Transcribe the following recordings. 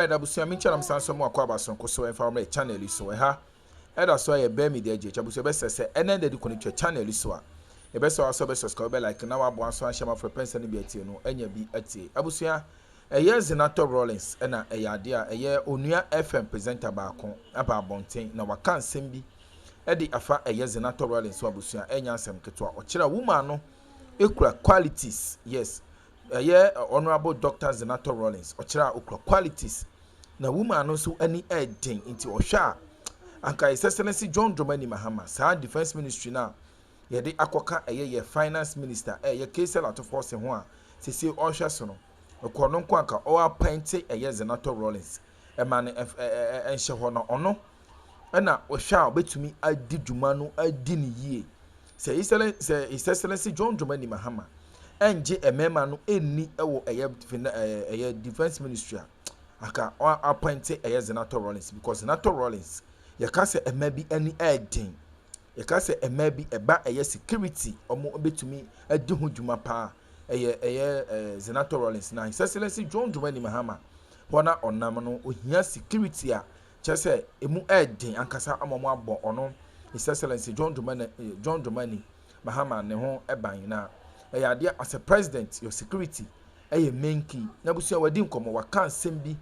Alright, abusia mincha na msanso mu akwa baso nkoso enfa channel so ha. Eda so ye be media je abusia be sese ene de connect channel so a. E be so be subscribe be like na wa bo aso ahia ma for pension bi atie no enya bi atie. Abusia eye Zenator Rawlings na eye ade a eye Onua FM presenter ba ko aba bonten na waka nsem bi edi afa eye Zenator Rawlings so abusia enya nsem keto a okira woman no ekura qualities. Yes. Honorable Dr. Zenator Rawlings ochira okura qualities na woman no so ani edin into ohwa anka His Excellency John Dramani Mahama sa defense ministry na ye de akoka ye finance minister ye KSL out of force ho a sisi ohwa so no okono nko anka o appoint ye Zenator Rawlings e ma ne enhye ho no ono na ohwa obetumi adi dwuma no adi ne yie say His Excellency John Dramani Mahama enje emema no enni ewo eye defense ministry aka appoint eye Zenator Rawlings because Zenator Rawlings ye ka se ema bi ani edin ye ka se ema bi eba eye security omo obetumi adi ho dwuma pa eye Zenator Rawlings na His Excellency John Dramani Mahama bona onam no ohia security a chese emu edin ankasa amomo abo ono His Excellency John Dramani Mahama ne ho eban na ade as a president your security main key na busia wadi nkomo waka nsem bi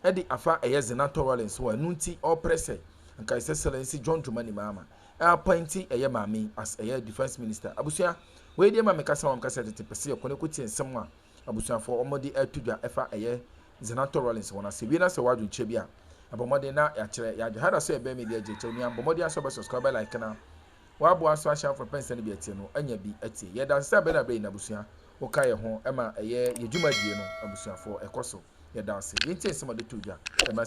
edi afa Zenator Rawlings wo anunti all pressure nka His Excellency John Dramani Mahama appoint mami as defense minister abusia we dey ma mekasa wam kasa tete pese ko ne kuti nsem a abusia for omodi atudwa efa Zenator Rawlings wona se wi na se wadu nche bia abomode na ya kire ya hada so ebe media je che ni abomode aso be subscribe like na wabo aso ahia for pension bi atie no anya bi atie ye dan sa be na be na busua wo ka ye ho ema ye dwumadie no abusua for ekoso ye dan se yenti nsema de tudwa.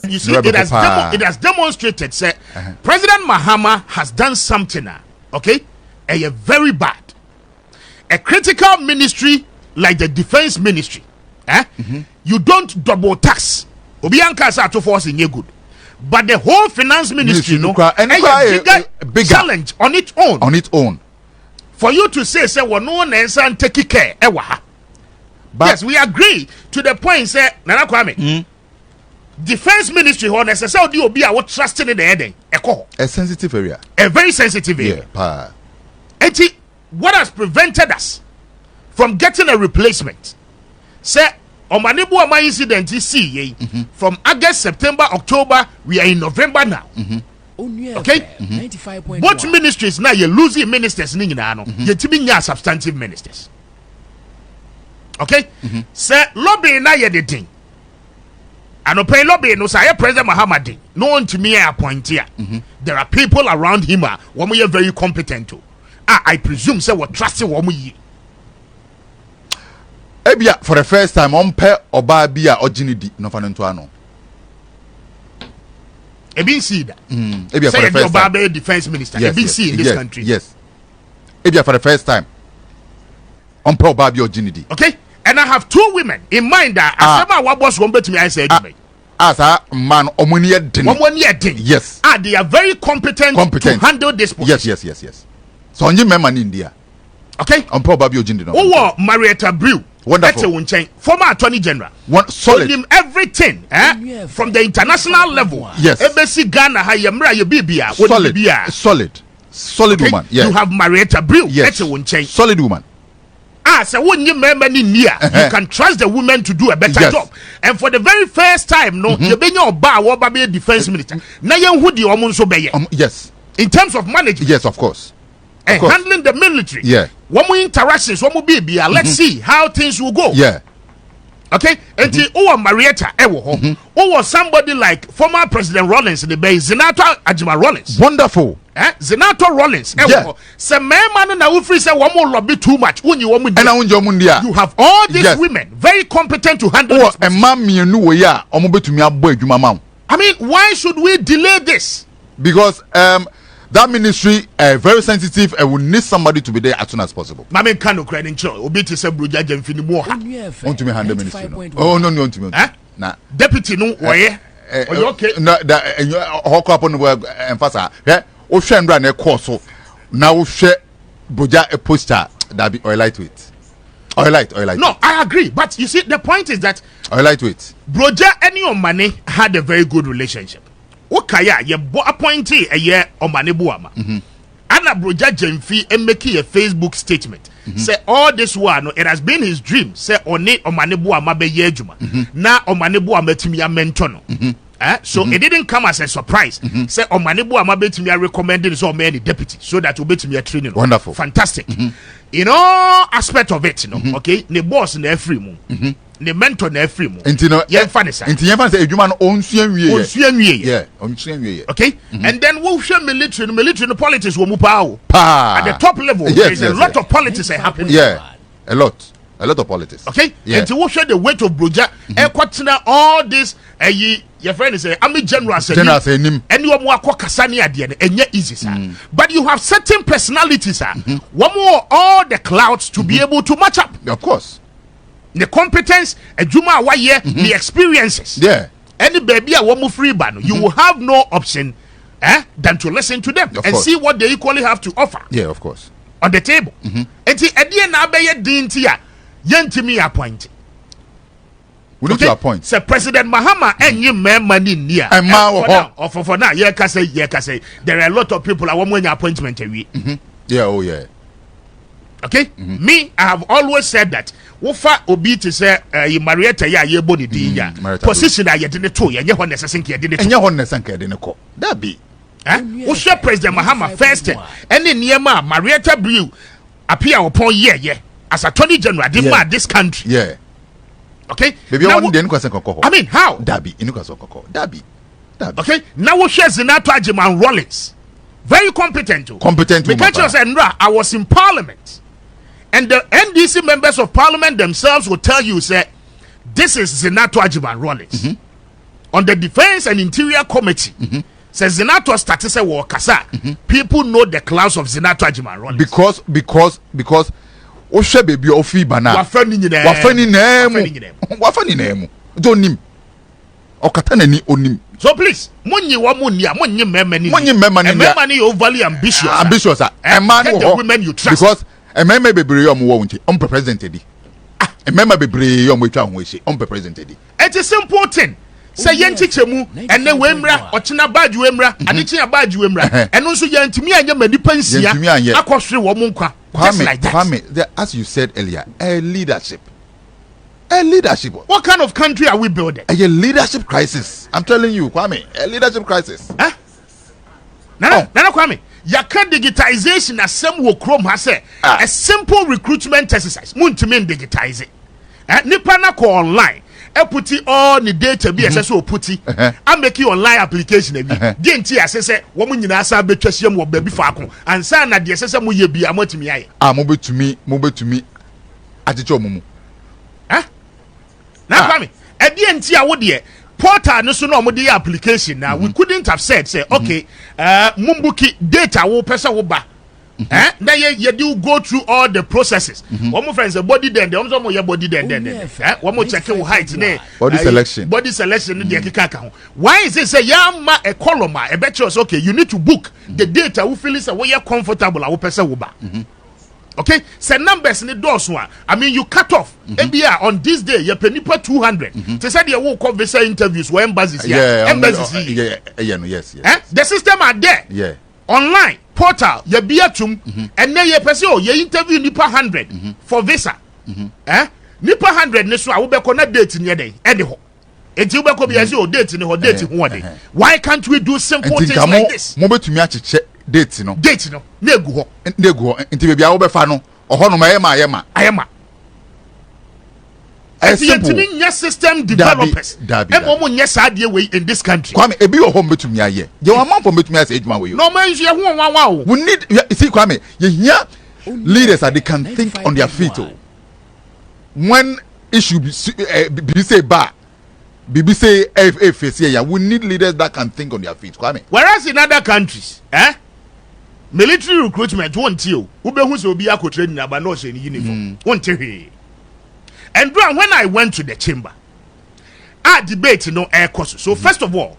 You see, it has demonstrated say President Mahama has done something okay a very bad a critical ministry like the defense ministry you don't double tax obi anka sa to force in good. But the whole finance ministry, bigger challenge on its own. On its own. For you to say we're no and take care. But yes, we agree to the point. Say, Nana Kwame, defense ministry, necessarily will be our trusting in the heading. A sensitive area. A very sensitive area. Yeah, what has prevented us from getting a replacement? Say. Omanibu ama incident is see from August, September, October, we are in November now. Okay? 95.1. Both ministries now you're losing ministers you're tipping your substantive ministers. Okay? Say lobby now you're the thing. And no pay lobby no say President Mahama no one to me appoint here. There are people around him who are very competent to. I presume say what trusting woman. Ebia for the first time on pe oba bia oginidi no fanento ano. Ebin see that. Ebia for the first time Oba defense minister. Ebin see in this country. Yes. Ebia for the first time on pe oba bia oginidi. Okay? And I have two women in mind that asema wa boss won betimi I said me. As a man omoni edin. Yes. They are very competent to handle this position. Yes. So only member in India. Okay? On pe oba bia oginidi no. Oh, Marietta Brew. Wonderful. Former Attorney General. Solid. Told him everything from the international level. Yes. Embassy Ghana, Solid woman. Yes. You have Marietta Brew. Yes. Solid woman. So when you remember in here, you can trust the woman to do a better job. And for the very first time, you be your bar or be a defense minister. Now you who the woman so be. Yes. In terms of management. Yes, of course. And handling the military. Yeah. One more interactions, one more baby. Let's see how things will go. Yeah. Okay. And Marietta, somebody like former President Rawlings, the bay Zenator Rawlings. Wonderful. Zenator Rawlings. Some man na ufri say one more lobby too much. You have all these women very competent to handle this. I mean, why should we delay this? Because that ministry very sensitive and will need somebody to be there as soon as possible. Mame kanu credit show. Obi to say Bruja Jemfini more. Want to me handle ministry? Oh no, want to me. Nah. Deputy no why? Okay. No, that hawk up on the word emphasize. Yeah. O shembra na course so. Now share Bruja a poster that be oil lightweight. Oil light. No, I agree. But you see, the point is that Oil lightweight. Broja any Omane had a very good relationship. Okaya, ye bo appointee a year Omane Buama. Anna Broja Jemfi and making a Facebook statement. Say all this one, it has been his dream. Say One Omane Buama be yejuma. Na Omane Buama timia mentono. So it didn't come as a surprise. Say Omane Buama be timia recommended so many deputy so that will be timia training. Wonderful. Fantastic. In all aspect of it, okay, the boss in every moon. The mentor na free mo. Intino say edwuma no onsuan wie. Yeah, onsuan wie. Okay? And then we share military politics wo mu pa. At the top level there's a lot of politics happening. Yeah. A lot of politics. Okay? And to share the weight of Broja e kwatena all this your friend is Army General said him. And you are kasa ni ade no enye easy sir. But you have certain personalities sir. One more all the clouds to be able to match up. Of course. The competence, a juma waye, the experiences. Yeah. Any baby a woman free ban, you will have no option than to listen to them and see what they equally have to offer. Yeah, of course. On the table. And the na be dintia, yentimi appoint. We need to appoint. Say President Mahama and you money near. For now, yeah, can say there are a lot of people I want appointment every. Yeah, oh yeah. Okay, me, I have always said that. Wofa obi to say Marietta ya ye boni di ya position a ye de to ye ho necessary ye de to enye ho necessary de ne ko that be wo share President Mahama first any niema Marietta Brew appear upon ye as Attorney General this country. Yeah. Okay, baby I want de nkwase kokko. I mean how that be nkwase kokko that be okay, now we share Zenator Rawlings, very competent because you said I was in Parliament. And the NDC members of parliament themselves will tell you, say, this is Zenator Rawlings. On the Defense and Interior Committee, says Zenator started say Kasa. People know the class of Zenator Rawlings. Because Osha baby ofi bana. Wafani nemu. Don't nim. Okatana ni onim. So please, money memani overly ambitious. Ambitious. The women you trust. Because a member be brave unrepresented. A member be brave unrepresented. It's a simple thing. Say yentichemu and then wemra ochina baju wemra adichia baju wemra and also yantimi anya manipansia akwosre wo mu nkwa just like that. As you said earlier, a leadership. What kind of country are we building? A leadership crisis. I'm telling you, Kwame, a leadership crisis. Nana Kwame, yaka digitization as some will Chrome has said a simple recruitment exercise. Muntime digitize it. Nipa na ko online. I put it all the data be SSO put it. I make you online application every. DNT assess woman in asa betwesium wo baby faako. And say na the assess mu ye bi amotimi aye. Mobile to me. Aticho mumu. Now Kwame, at DNT a wo de portal no so no mo the application now we couldn't have said say okay mumbuki data wo pesa wo ba now you do go through all the processes one more friends body then your body then one more check your height body selection the keka why is it say ma a column a bet okay you need to book the data who feel is a way comfortable wo pesa wo ba. Okay, say numbers in the doors one. I mean, you cut off. ABR on this day, you pay nipa 200. They said you will come visa interviews where embassies here. Yes. The system are there. Yeah. Online portal, you be at and then you person you interview nipa 100 for visa. Nipa 100 nesu I will be connect date in your day. Anyhow. It you be ko be as your date in your date why can't we do simple things like this? Date no negu ho nti bebia wo befa no oho no ayema simple system developers emo nya saade we in this country Kwame ebi wo ho betumi aye je wa man for betumi ase ejuma we no man you ho wanwa we need see Kwame you hear leaders that they can think on their feet when issue be say ba bibi say face here we need leaders that can think on their feet Kwame whereas in other countries military recruitment won't you ubehu so obi akotre ni aba no se ni uniform won't he and when I went to the chamber debate no air course so first of all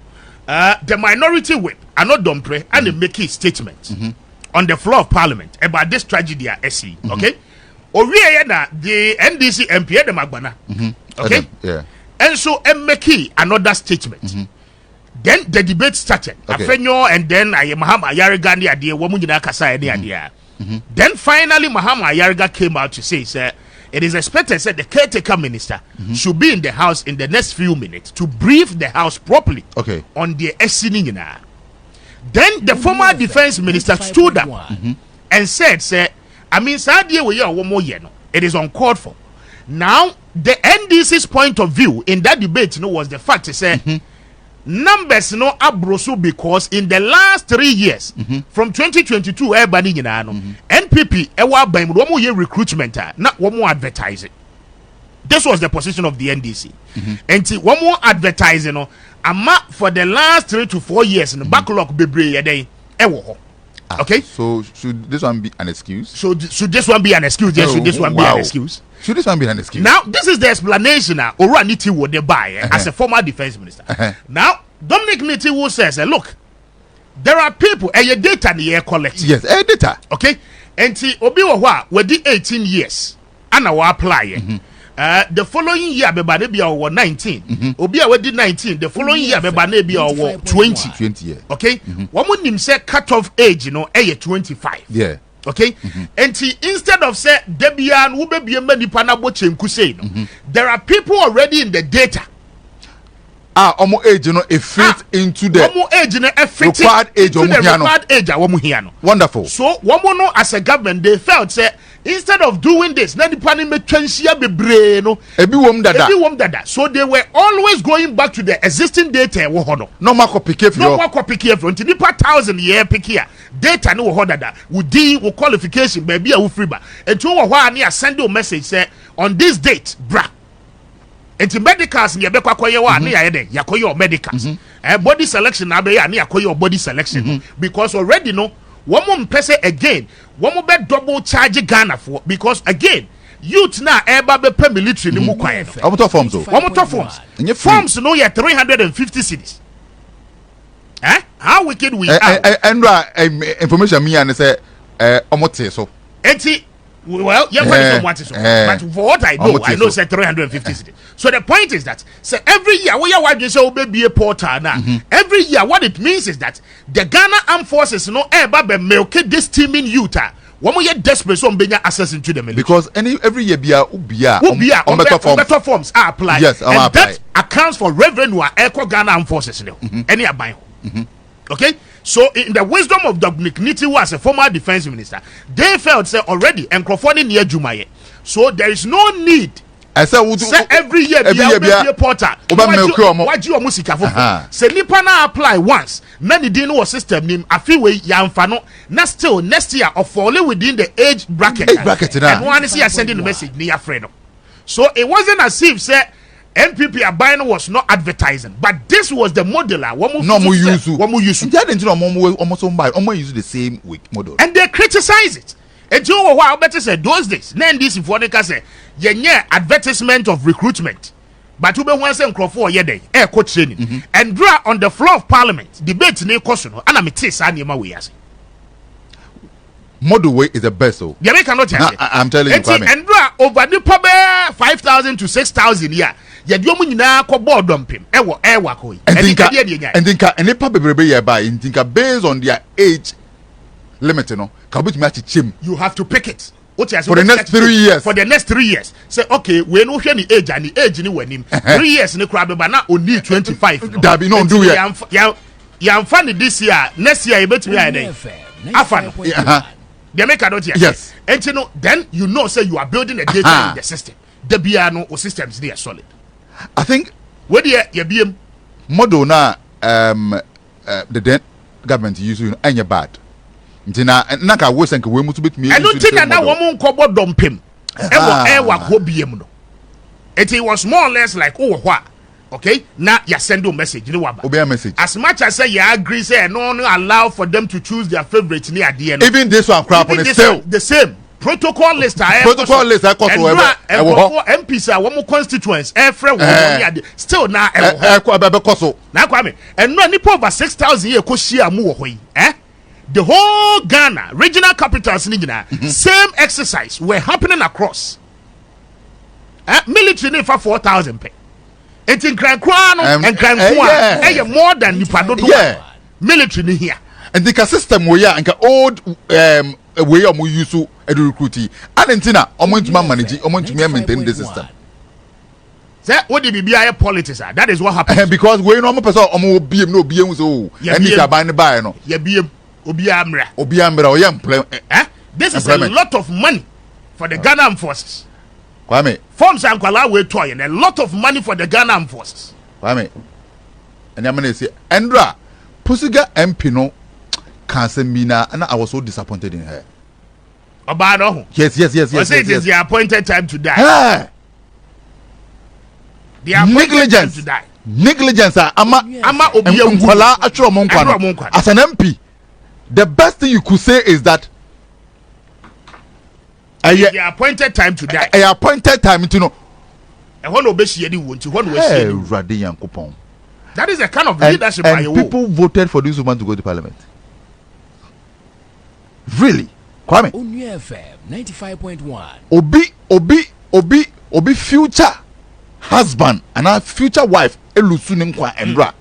the minority whip are not dumpre and they make a statement on the floor of parliament about this tragedy at SC okay owie na the NDC MP de magbana. Okay? Yeah. And so make another statement. Then the debate started. Afenyo and then Mahama Ayariga ni adie wo mu nyina kasa ni adie. Then finally Mahama Ayariga came out to say, sir, it is expected that the caretaker minister should be in the house in the next few minutes to brief the house properly on the esini. Then the former defense minister stood up and said, sir, I mean, it is uncalled for. Now, the NDC's point of view in that debate was the fact to say numbers abroso because in the last 3 years from 2022 NPP recruitment not one more advertising. This was the position of the NDC. And one more advertising for the last 3 to 4 years in the backlog be okay, so should this one be an excuse? Should this one be an excuse? Yes, should this one be an excuse? Should this one be an excuse? Now, this is the explanation Ora Nitiwo they buy as a former defense minister. Now, Dominic Nitiwo says, look, there are people your data the air collect. Yes, data. Okay, and Obi Wawa we did 18 years and I will apply. The following year Bebanebia or 19. Obi we did 19. The following year Bebanebia or 20 years. Okay, one would him say cut off age, 25. Yeah. Okay, and instead of say Debian who be a many panabo there are people already in the data. Omo age it fits into the omo age required age into the required age awomu. Wonderful. So womo as a government they felt say instead of doing this na nipa ni metwansia bebre no ebi wom dada. So they were always going back to the existing data wo hono. No ma copy careful until nipa 1,000 year pick here. Data no wo dada wo qualification baby a wo free ba. Ento wo ho ani send a message say on this date bra. Enti medicals ni ebekwa koye wa ani ayede yakoye medicals. Body selection na be ya ani yakoye body selection because already no one more person again one more be double charge Ghana for because again youth na eba be per military ni mu kwan no. Omoto forms o. Omoto forms. Forms no ya 350 cedis. How wicked we are. And information me and say omote so. Enti well, but for what I know, say 350 cedis. So the point is that every year, be a portal now. Every year, what it means is that the Ghana Armed Forces milk this teaming youth. One more desperate so being access into the military. Because every year better forms are applied. Yes, and that accounts for revenue echo Ghana Armed Forces. Any buy. Okay. So in the wisdom of Dominic Nitiwo as a former defense minister, they felt say already and Crawford near Jumaye. So there is no need. I said every year be a porter. What you musika for? Say nipa na apply once. Many didn't know system name afiwe yamfano. Na still next year or falling within the age bracket. And one is here sending the message near friend. So it wasn't as if say NPP Abino was not advertising, but this was the model. Use the same model, and they criticize it. And you know what better said those days. Then this if say advertisement of recruitment, but you be one say Crawford air coach training and draw on the floor of Parliament debate ne question and I'm we as model way is the best. So I'm telling you, and draw over the public 5,000 to 6,000 year. Yadiomu nyina ko board dumping ewo ewa ko and any probably by based on their age limit no ka bit match chim you have to pick it for the next 3 years. For the next 3 years say okay we no hwe ni age and the age ni wanim 3 years ni kra be na only 25 that be no do ya fan this year next year you bet me aden afa they make adult here yes and you know then you know say you are building a data in the system the biano or systems they are solid. I think what you be model na the government use any bad. Ntina naka wo senke we mutu betumi. I don't think that woman ko bodom pem. Ewa ko biem no. It was more or less like okay now you send a message you know what obey a message as much as say you agree say no allow for them to choose their favorite near at the end. Even this one crap on the same protocol list MPs are one more constituents still now now Kwame and no nipa over 6,000 year ko shia mu wo the whole Ghana regional capitals same exercise were happening across. Military for 4,000 pay. It's in Krankwano and Krankwa. More than you military here. And the system we are old way of use to recruiting. Adentina, to manage, to maintain the system. What did be a politics? That is what happened. Because we know person BM no BM so and it's about the buy no. Obiamra. This is a lot of money for the Ghana forces. Kwame. Forms and Kwala we toy and a lot of money for the Ghana forces. Kwame. And I'm gonna say, Andra, Pusiga MP no Mina, and I was so disappointed in her. Obano. Yes. I say it is the appointed time to die. Hey. The negligence to die. Negligence. Ama Obiamkwala Akroma as an MP. The best thing you could say is that the appointed time to die. A appointed time to know. And one obeshi yedi won't one way. That is a kind of leadership. And people voted for this woman to go to parliament. Really? Kwame. Goodnews FM 95.1. Obi future husband and our future wife elusunim kwa embra.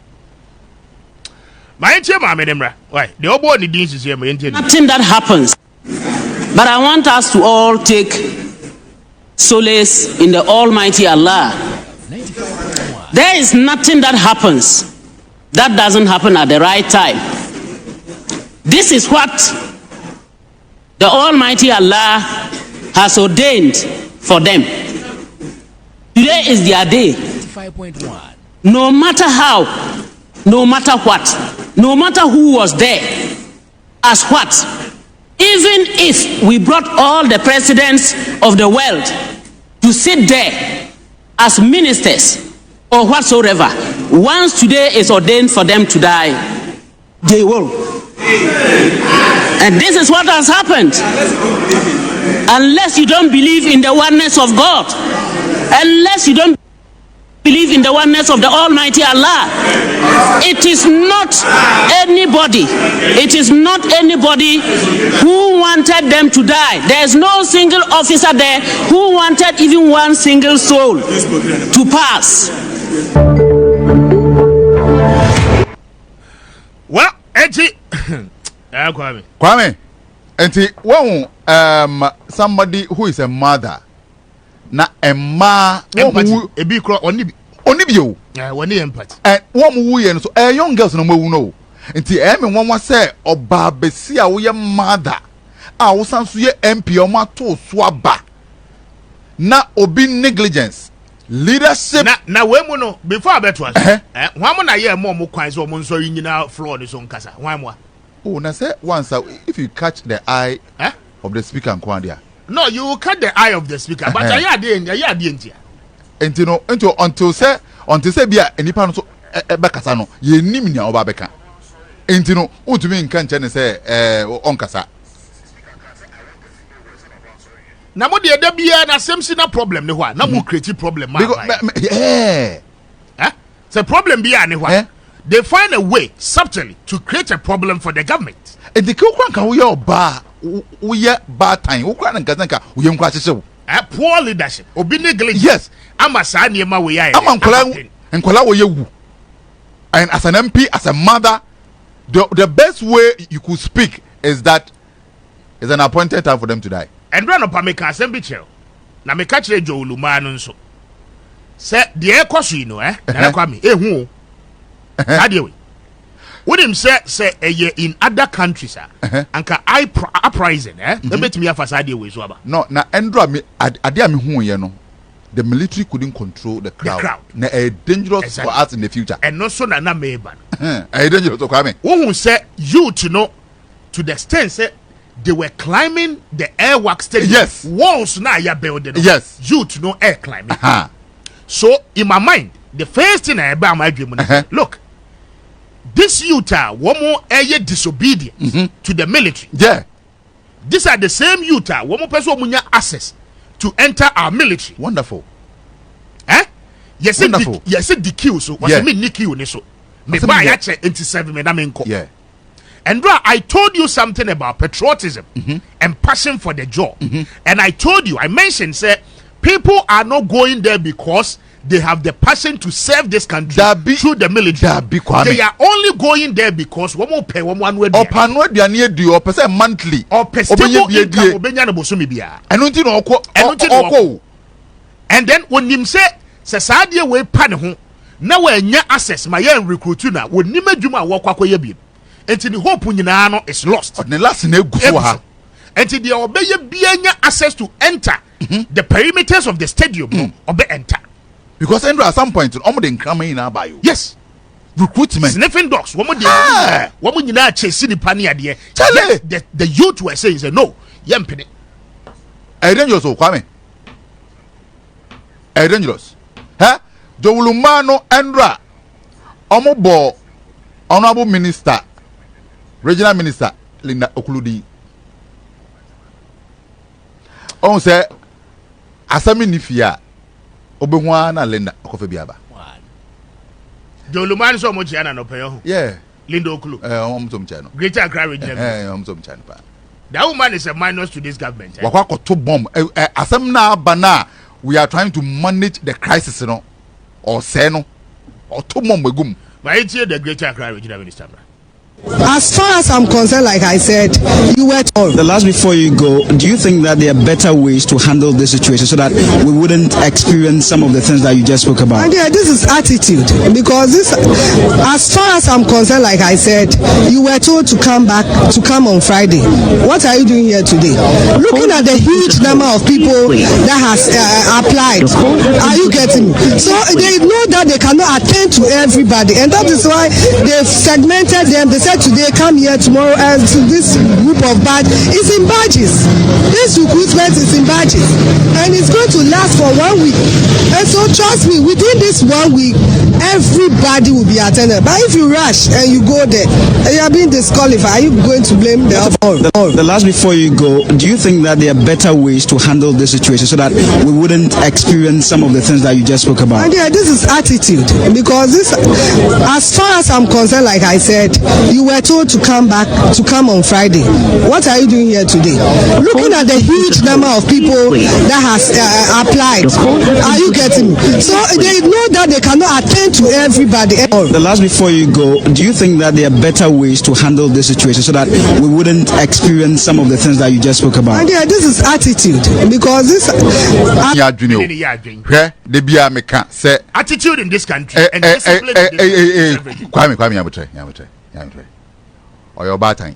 My chairman, Medemra. Why? The obo ni din is here. Nothing that happens. But I want us to all take solace in the Almighty Allah. There is nothing that happens that doesn't happen at the right time. This is what the Almighty Allah has ordained for them. Today is their day. 95.1. No matter how, no matter what, no matter who was there, as what, even if we brought all the presidents of the world to sit there as ministers or whatsoever, once today is ordained for them to die, they will. And this is what has happened. Unless you don't believe in the oneness of God, unless you don't believe in the oneness of the Almighty Allah, it is not anybody who wanted them to die. There is no single officer there who wanted even one single soul to pass. Well, Kwame, somebody who is a mother. Na emma ebi kro oni bio woni empathy one mu ye so young girls no mawu no nti me won say oba besi a wo ye mother a wo san so ye MP o ma to so aba na obi negligence leadership na we mu no before abeto us hwan mo na ye mo kwan so mo nso nyina floor ni so nkasa hwan mo oh na say once if you catch the eye of the speaker and kwan there. No, you will cut the eye of the speaker, but I until say bia enipa no so bekasa no ye nim nya oba beka entino utumi nka nche ne say onkasa na mo de da bia na semsi na problem ne ho na mo create problem ma it's a problem bia ne ho they find a way subtly to create a problem for the government and the kwan kan wo ye oba we bad time. We can't get we poor leadership. Obi negligence. Yes. Ama sa niema we ya. Ama nkola we wu. And as an MP, as a mother, the best way you could speak is that it's an appointed time for them to die. And run up make assembly chair. Na me catch the Joe Luma no so. Say the air kosu no na kwa me. Hu. Sadewe. What him say in other countries anka uprising bet me afasade we so aba no na endro me ade am hu ye no the military couldn't control the crowd. Na dangerous for us in the future and no so na meba dangerous to kwame who say you to know to the extent say they were climbing the airwork stage. Yes, walls na ya building. Yes, you to know air climbing. So in my mind the first thing I buy my dream look, this youth are one more disobedient to the military. Yeah. These are the same youth are one more person munya access to enter our military. Wonderful. Yes, wonderful. Yes, the queue so. What's me Nikki so? Me buy actually 87 me na me nko. Yeah. And I told you something about patriotism and passion for the job. And I mentioned, say, people are not going there because they have the passion to serve this country through the military. They are only going there because one more pay one way. Or monthly or stable income. And then when him say Sadia way pan now when access my young recruit na would nima juma walk bi. Until the hope is lost. The last name until the obey access to enter the perimeters of the stadium obey enter. Because at some point yes, recruitment sniffing dogs woman you not chasing the panny idea. The youth were saying no yampini. Dangerous Kwame. Dangerous. Huh? Jowulumano Endra Omobo Honorable Minister Regional Minister Linda Okuludi. On say Asami Nifia Obewana Linda Okofebiaba. Jowulumano so much no pay. Yeah. Linda Okulu. Greater Accra Regional. That woman is a minus to this government. Wakako bomb. Asamna bana. We are trying to manage the crisis, or seno, or two more begum. But it's here the Greater Accra Regional Minister. As far as I'm concerned, like I said, you were told. The last before you go, do you think that there are better ways to handle this situation so that we wouldn't experience some of the things that you just spoke about? And yeah, this is attitude, because this, as far as I'm concerned, like I said, you were told to come on Friday. What are you doing here today? Looking at the huge number of people that has applied, are you getting me? So they know that they cannot attend to everybody, and that is why they've segmented them. They said today, come here tomorrow, and this group of badge is in badges. This recruitment is in badges, and it's going to last for 1 week. And so trust me, within this 1 week, everybody will be attended. But if you rush and you go there and you are being disqualified, are you going to blame the other? The last before you go, do you think that there are better ways to handle this situation so that we wouldn't experience some of the things that you just spoke about? And yeah, this is attitude, because this, as far as I'm concerned, like I said, you were told to come on Friday. What are you doing here today? Looking at the huge number of people that has applied, are you getting me? So they know that they cannot attend to everybody. The last before you go, do you think that there are better ways to handle this situation so that we wouldn't experience some of the things that you just spoke about? And yeah, this is attitude, because this attitude in this country and discipline in this country. Kwame or your bad time.